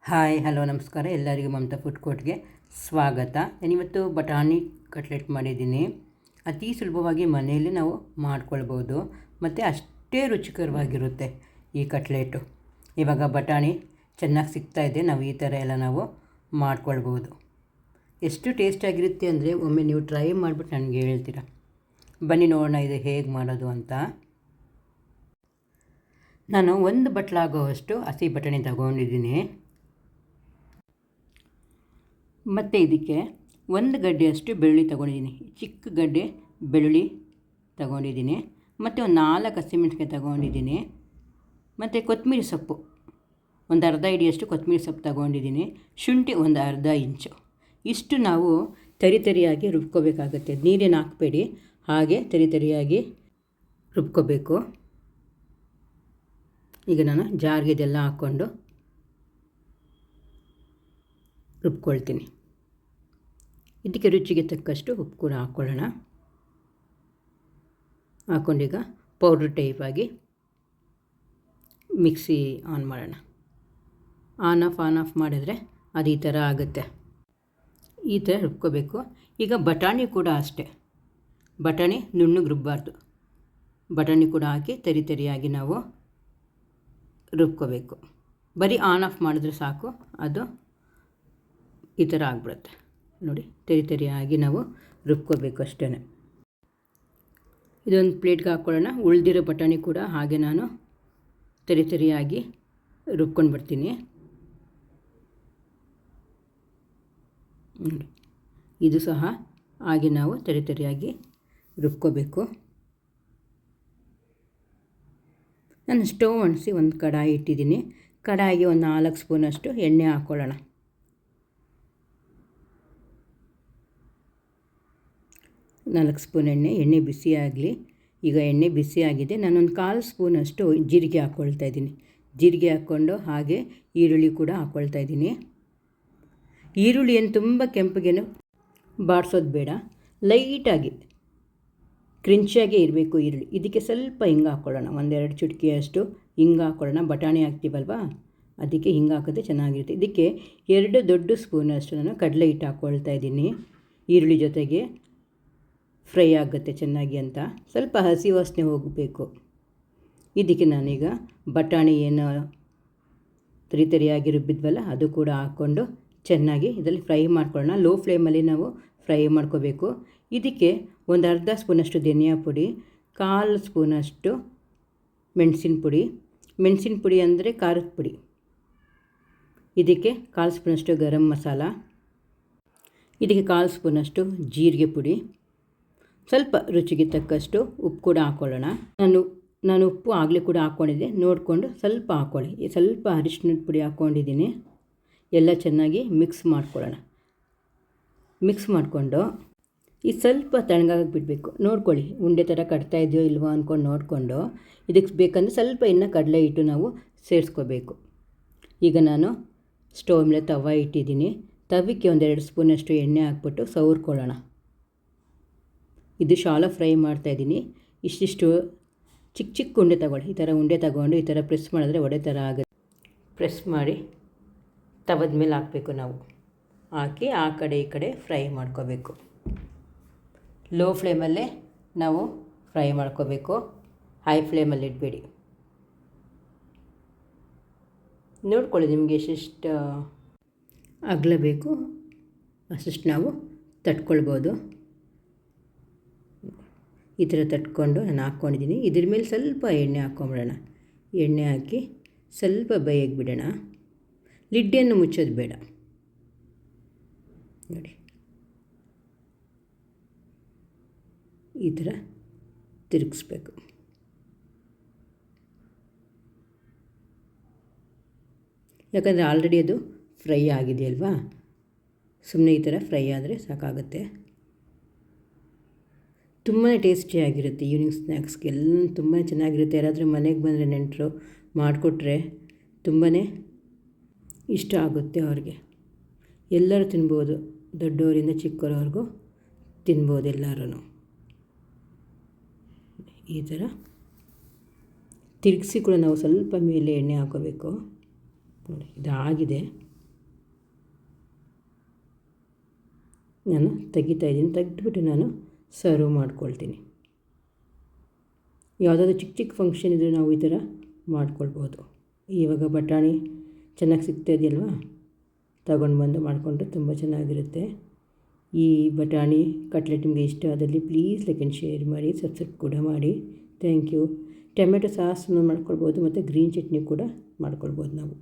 Hi hello ನಮಸ್ಕಾರ ಎಲ್ಲರಿಗೂ Mamata food ಕೋರ್ಟ್ಗೆ ಸ್ವಾಗತ. ನಾನಿವತ್ತು ಬಟಾಣಿ ಕಟ್ಲೆಟ್ ಮಾಡಿದ್ದೀನಿ. ಅತಿ ಸುಲಭವಾಗಿ ಮನೆಯಲ್ಲಿ ನಾವು ಮಾಡ್ಕೊಳ್ಬೋದು ಮತ್ತು ಅಷ್ಟೇ ರುಚಿಕರವಾಗಿರುತ್ತೆ ಈ ಕಟ್ಲೆಟು. ಇವಾಗ ಬಟಾಣಿ ಚೆನ್ನಾಗಿ ಸಿಗ್ತಾಯಿದೆ, ನಾವು ಈ ಥರ ಎಲ್ಲ ನಾವು ಮಾಡ್ಕೊಳ್ಬೋದು. ಎಷ್ಟು ಟೇಸ್ಟಾಗಿರುತ್ತೆ ಅಂದರೆ ಒಮ್ಮೆ ನೀವು ಟ್ರೈ ಮಾಡಿಬಿಟ್ಟು ನನಗೆ ಹೇಳ್ತೀರಾ. ಬನ್ನಿ ನೋಡೋಣ ಇದು ಹೇಗೆ ಮಾಡೋದು ಅಂತ. ನಾನು 1 ಬಟ್ಲಾಗುವಷ್ಟು ಹಸಿ ಬಟಾಣಿ ತಗೊಂಡಿದ್ದೀನಿ ಮತ್ತು ಇದಕ್ಕೆ 1 ಗಡ್ಡೆಯಷ್ಟು ಬೆಳ್ಳುಳ್ಳಿ ತೊಗೊಂಡಿದ್ದೀನಿ. ಚಿಕ್ಕ ಗಡ್ಡೆ ಬೆಳ್ಳುಳ್ಳಿ ತೊಗೊಂಡಿದ್ದೀನಿ ಮತ್ತು ಒಂದು 4 ಹಸಿಮೆಣಸಿನಕಾಯಿ ತೊಗೊಂಡಿದ್ದೀನಿ ಮತ್ತು ಕೊತ್ತಂಬರಿ ಸೊಪ್ಪು ಒಂದು ಅರ್ಧ ಹಿಡಿಯಷ್ಟು ಕೊತ್ತಂಬರಿ ಸೊಪ್ಪು ತೊಗೊಂಡಿದ್ದೀನಿ. ಶುಂಠಿ ಒಂದು ಅರ್ಧ ಇಂಚು. ಇಷ್ಟು ನಾವು ತರಿಯಾಗಿ ರುಬ್ಕೋಬೇಕಾಗುತ್ತೆ. ನೀರೇನು ಹಾಕಬೇಡಿ, ಹಾಗೆ ತರಿಯಾಗಿ ರುಬ್ಕೋಬೇಕು. ಈಗ ನಾನು ಜಾರಿಗೆ ಇದೆಲ್ಲ ಹಾಕ್ಕೊಂಡು ರುಬ್ಕೊಳ್ತೀನಿ. ಇದಕ್ಕೆ ರುಚಿಗೆ ತಕ್ಕಷ್ಟು ಉಪ್ಪು ಕೂಡ ಹಾಕ್ಕೊಳ್ಳೋಣ. ಹಾಕ್ಕೊಂಡೀಗ ಪೌಡ್ರ್ ಟೈಪಾಗಿ ಮಿಕ್ಸಿ ಆನ್ ಮಾಡೋಣ. ಆನ್ ಆಫ್ ಮಾಡಿದರೆ ಅದು ಈ ಥರ ಆಗುತ್ತೆ. ಈ ಥರ ರುಬ್ಕೋಬೇಕು. ಈಗ ಬಟಾಣಿ ಕೂಡ ಅಷ್ಟೇ, ಬಟಾಣಿ ನುಣ್ಣಗೆ ರುಬ್ಬಾರ್ದು. ಬಟಾಣಿ ಕೂಡ ಹಾಕಿ ತರಿಯಾಗಿ ನಾವು ರುಬ್ಕೋಬೇಕು. ಬರೀ ಆನ್ ಆಫ್ ಮಾಡಿದ್ರೆ ಸಾಕು, ಅದು ಈ ಥರ ಆಗಿಬಿಡುತ್ತೆ. ನೋಡಿ, ತರಿಯಾಗಿ ನಾವು ರುಬ್ಕೋಬೇಕು ಅಷ್ಟೇ. ಇದೊಂದು ಪ್ಲೇಟ್ಗೆ ಹಾಕ್ಕೊಳ್ಳೋಣ. ಉಳಿದಿರೋ ಬಟಾಣಿ ಕೂಡ ಹಾಗೆ ನಾನು ತರಿಯಾಗಿ ರುಬ್ಕೊಂಡು ಬರ್ತೀನಿ. ನೋಡಿ, ಇದು ಸಹ ಹಾಗೆ ನಾವು ತರಿಯಾಗಿ ರುಬ್ಕೋಬೇಕು. ನಾನು ಸ್ಟವ್ ಅಂಟಿಸಿ ಒಂದು ಕಡಾಯಿ ಇಟ್ಟಿದ್ದೀನಿ. ಕಡಾಯಿಗೆ ಒಂದು 4 ಸ್ಪೂನಷ್ಟು ಎಣ್ಣೆ ಹಾಕ್ಕೊಳ್ಳೋಣ. 4 ಸ್ಪೂನ್ ಎಣ್ಣೆ ಬಿಸಿ ಆಗಲಿ. ಈಗ ಎಣ್ಣೆ ಬಿಸಿ ಆಗಿದೆ. ನಾನೊಂದು 1/4 ಸ್ಪೂನಷ್ಟು ಜೀರಿಗೆ ಹಾಕ್ಕೊಳ್ತಾ ಇದ್ದೀನಿ. ಜೀರಿಗೆ ಹಾಕ್ಕೊಂಡು ಹಾಗೆ ಈರುಳ್ಳಿ ಕೂಡ ಹಾಕ್ಕೊಳ್ತಾ ಇದ್ದೀನಿ. ಈರುಳ್ಳಿಯನ್ನು ತುಂಬ ಕೆಂಪಗೇನು ಬಾಡಿಸೋದು ಬೇಡ, ಲೈಟಾಗಿ ಕ್ರಿಂಚಿಯಾಗಿ ಇರಬೇಕು ಈರುಳ್ಳಿ. ಇದಕ್ಕೆ ಸ್ವಲ್ಪ ಹಿಂಗೆ ಹಾಕ್ಕೊಳ್ಳೋಣ, 1-2 ಚಿಟಿಕೆಯಷ್ಟು ಹಿಂಗೆ ಹಾಕ್ಕೊಳ್ಳೋಣ. ಬಟಾಣಿ ಹಾಕ್ತೀವಲ್ವ, ಅದಕ್ಕೆ ಹಿಂಗೆ ಹಾಕಿದ್ರೆ ಚೆನ್ನಾಗಿರುತ್ತೆ. ಇದಕ್ಕೆ 2 ದೊಡ್ಡ ಸ್ಪೂನಷ್ಟು ನಾನು ಕಡಲೆ ಹಿಟ್ಟು ಹಾಕ್ಕೊಳ್ತಾ ಇದ್ದೀನಿ. ಈರುಳ್ಳಿ ಜೊತೆಗೆ ಫ್ರೈ ಆಗುತ್ತೆ ಚೆನ್ನಾಗಿ ಅಂತ. ಸ್ವಲ್ಪ ಹಸಿ ವಾಸನೆ ಹೋಗಬೇಕು. ಇದಕ್ಕೆ ನಾನೀಗ ಬಟಾಣಿ ಏನು ತರಿಯಾಗಿ ರುಬ್ಬಿದ್ವಲ್ಲ ಅದು ಕೂಡ ಹಾಕ್ಕೊಂಡು ಚೆನ್ನಾಗಿ ಇದರಲ್ಲಿ ಫ್ರೈ ಮಾಡ್ಕೊಳ್ಳೋಣ. ಲೋ ಫ್ಲೇಮಲ್ಲಿ ನಾವು ಫ್ರೈ ಮಾಡ್ಕೋಬೇಕು. ಇದಕ್ಕೆ ಒಂದು ಅರ್ಧ ಸ್ಪೂನಷ್ಟು ಧನಿಯಾ ಪುಡಿ, 1/4 ಸ್ಪೂನಷ್ಟು ಮೆಣಸಿನ ಪುಡಿ ಅಂದರೆ ಖಾರದ ಪುಡಿ. ಇದಕ್ಕೆ 1/4 ಸ್ಪೂನಷ್ಟು ಗರಂ ಮಸಾಲ, ಇದಕ್ಕೆ 1/4 ಸ್ಪೂನಷ್ಟು ಜೀರಿಗೆ ಪುಡಿ, ಸ್ವಲ್ಪ ರುಚಿಗೆ ತಕ್ಕಷ್ಟು ಉಪ್ಪು ಕೂಡ ಹಾಕ್ಕೊಳ್ಳೋಣ. ನಾನು ಉಪ್ಪು ಆಗಲೇ ಕೂಡ ಹಾಕ್ಕೊಂಡಿದ್ದೆ, ನೋಡಿಕೊಂಡು ಸ್ವಲ್ಪ ಹಾಕ್ಕೊಳ್ಳಿ. ಸ್ವಲ್ಪ ಅರಿಶಿಣದ ಪುಡಿ ಹಾಕ್ಕೊಂಡಿದ್ದೀನಿ. ಎಲ್ಲ ಚೆನ್ನಾಗಿ ಮಿಕ್ಸ್ ಮಾಡ್ಕೊಳ್ಳೋಣ. ಮಿಕ್ಸ್ ಮಾಡಿಕೊಂಡು ಈ ಸ್ವಲ್ಪ ತಣ್ಣಗಾಗಿ ಬಿಡಬೇಕು. ನೋಡ್ಕೊಳ್ಳಿ, ಉಂಡೆ ಥರ ಕಟ್ತಾ ಇದೆಯೋ ಇಲ್ವೋ ಅಂದ್ಕೊಂಡು ನೋಡಿಕೊಂಡು ಇದಕ್ಕೆ ಬೇಕಂದರೆ ಸ್ವಲ್ಪ ಇನ್ನು ಕಡಲೆ ಹಿಟ್ಟು ನಾವು ಸೇರಿಸ್ಕೋಬೇಕು. ಈಗ ನಾನು ಸ್ಟವ್ ಮೇಲೆ ತವ ಇಟ್ಟಿದ್ದೀನಿ. ತವಿಗೆ 1-2 ಸ್ಪೂನಷ್ಟು ಎಣ್ಣೆ ಹಾಕ್ಬಿಟ್ಟು ಸವರ್ಕೊಳ್ಳೋಣ. ಇದು ಶಾಲೋ ಫ್ರೈ ಮಾಡ್ತಾಯಿದ್ದೀನಿ. ಇಷ್ಟಿಷ್ಟು ಚಿಕ್ಕ ಉಂಡೆ ತಗೊಳ್ಳಿ. ಈ ಥರ ಉಂಡೆ ತಗೊಂಡು ಈ ಥರ ಪ್ರೆಸ್ ಮಾಡಿದ್ರೆ ಒಡೆ ಥರ ಆಗುತ್ತೆ. ಪ್ರೆಸ್ ಮಾಡಿ ತವದ ಮೇಲೆ ಹಾಕಬೇಕು. ನಾವು ಹಾಕಿ ಆ ಕಡೆ ಈ ಕಡೆ ಫ್ರೈ ಮಾಡ್ಕೋಬೇಕು. ಲೋ ಫ್ಲೇಮಲ್ಲೇ ನಾವು ಫ್ರೈ ಮಾಡ್ಕೋಬೇಕು, ಹೈ ಫ್ಲೇಮಲ್ಲಿ ಇಡಬೇಡಿ. ನೋಡ್ಕೊಳ್ಳಿ, ನಿಮಗೆ ಎಷ್ಟೆಷ್ಟು ಅಗಲ ಬೇಕು ಅಷ್ಟು ನಾವು ತಟ್ಕೊಳ್ಬೋದು. ಈ ಥರ ತಟ್ಕೊಂಡು ನಾನು ಹಾಕ್ಕೊಂಡಿದ್ದೀನಿ. ಇದ್ರ ಮೇಲೆ ಸ್ವಲ್ಪ ಎಣ್ಣೆ ಹಾಕ್ಕೊಂಬಿಡೋಣ. ಎಣ್ಣೆ ಹಾಕಿ ಸ್ವಲ್ಪ ಬೇಯಕ್ಕೆ ಬಿಡೋಣ. ಲಿಡ್ಡನ್ನು ಮುಚ್ಚೋದು ಬೇಡ. ನೋಡಿ, ಈ ಥರ ತಿರುಗಿಸ್ಬೇಕು. ಯಾಕಂದರೆ ಆಲ್ರೆಡಿ ಅದು ಫ್ರೈ ಆಗಿದೆಯಲ್ವಾ, ಸುಮ್ಮನೆ ಈ ಥರ ಫ್ರೈ ಆದರೆ ಸಾಕಾಗುತ್ತೆ. ತುಂಬಾ ಟೇಸ್ಟಿಯಾಗಿರುತ್ತೆ. ಈವ್ನಿಂಗ್ ಸ್ನ್ಯಾಕ್ಸ್ಗೆಲ್ಲ ತುಂಬಾ ಚೆನ್ನಾಗಿರುತ್ತೆ. ಯಾರಾದರೂ ಮನೆಗೆ ಬಂದರೆ ನೆಂಟರು ಮಾಡಿಕೊಟ್ರೆ ತುಂಬಾ ಇಷ್ಟ ಆಗುತ್ತೆ ಅವ್ರಿಗೆ. ಎಲ್ಲರೂ ತಿನ್ಬೋದು, ದೊಡ್ಡವರಿಂದ ಚಿಕ್ಕವರವರೆಗೂ ತಿನ್ಬೋದು ಎಲ್ಲರೂ. ಈ ಥರ ತಿರುಗಿಸಿ ಕೂಡ ನಾವು ಸ್ವಲ್ಪ ಮೇಲೆ ಎಣ್ಣೆ ಹಾಕೋಬೇಕು. ನೋಡಿ, ಇದಾಗಿದೆ. ನಾನು ತೆಗಿತಾಯಿದ್ದೀನಿ. ತೆಗೆದ್ಬಿಟ್ಟು ನಾನು ಸರ್ವ್ ಮಾಡ್ಕೊಳ್ತೀನಿ. ಯಾವುದಾದ್ರೂ ಚಿಕ್ಕ ಚಿಕ್ಕ ಫಂಕ್ಷನ್ ಇದ್ದರೆ ನಾವು ಈ ಥರ ಮಾಡ್ಕೊಳ್ಬೋದು. ಇವಾಗ ಬಟಾಣಿ ಚೆನ್ನಾಗಿ ಸಿಗ್ತಾ ಇದೆಯಲ್ವಾ, ತಗೊಂಡು ಬಂದು ಮಾಡಿಕೊಂಡ್ರೆ ತುಂಬ ಚೆನ್ನಾಗಿರುತ್ತೆ. ಈ ಬಟಾಣಿ ಕಟ್ಲೆಟ್ ನಿಮಗೆ ಇಷ್ಟ ಆದಲ್ಲಿ ಪ್ಲೀಸ್ ಲೈಕ್ ಆ್ಯಂಡ್ ಶೇರ್ ಮಾಡಿ, ಸಬ್ಸ್ಕ್ರೈಬ್ ಕೂಡ ಮಾಡಿ. Thank you. ಟೊಮೆಟೊ ಸಾಸನ್ನು ಮಾಡ್ಕೊಳ್ಬೋದು ಮತ್ತು ಗ್ರೀನ್ ಚಟ್ನಿ ಕೂಡ ಮಾಡ್ಕೊಳ್ಬೋದು ನಾವು.